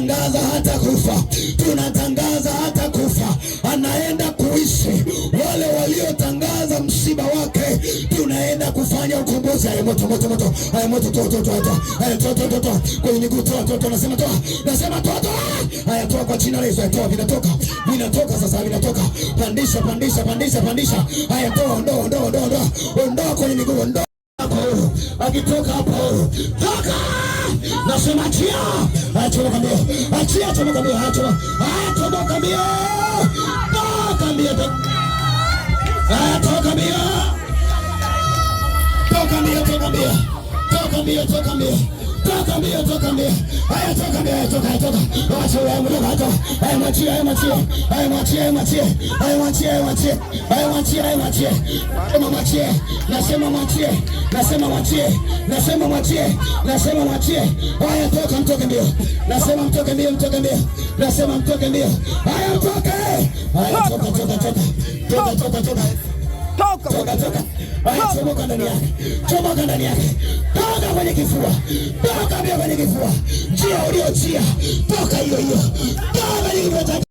tunatangaza hata kufa, tunatangaza hata kufa, anaenda kuishi. Wale waliotangaza msiba wake, tunaenda kufanya ukombozi. Haya moto moto moto, haya moto toa toa toa, haya toa toa toa kwenye miguu, toa toa, nasema toa, nasema toa toa, haya toa kwa jina la Yesu, toa, vinatoka, vinatoka sasa, vinatoka, pandisha pandisha pandisha pandisha, haya toa, ondoa ondoa ondoa, ondoa kwenye miguu, ondoa akitoka hapo, toka, nasema achia, achia kambia, achia kambia, achia, toka kambia, toka kambia, toka kambia, toka kambia, toka kambia, toka kambia, toka kambia, toka mbio, toka mbio. Haya toka mbio, toka, toka. Wacha wewe mdogo hapo. Haya mwachie, haya mwachie. Haya mwachie, haya mwachie. Haya mwachie, haya mwachie. Haya mwachie, haya mwachie. Kama mwachie, nasema mwachie. Nasema mwachie. Nasema mwachie. Nasema mwachie. Haya toka, mtoke mbio. Nasema mtoke mbio, mtoke mbio. Nasema mtoke mbio. Haya mtoke. Haya toka, toka, toka. Toka, toka, toka. Toka, toka, toka. Haya chomoka ndani yake. Chomoka ndani yake. Toka kwenye kifua. Toka mbio kwenye kifua. Njia uliochia. Toka hiyo hiyo. Toka kwenye kifua.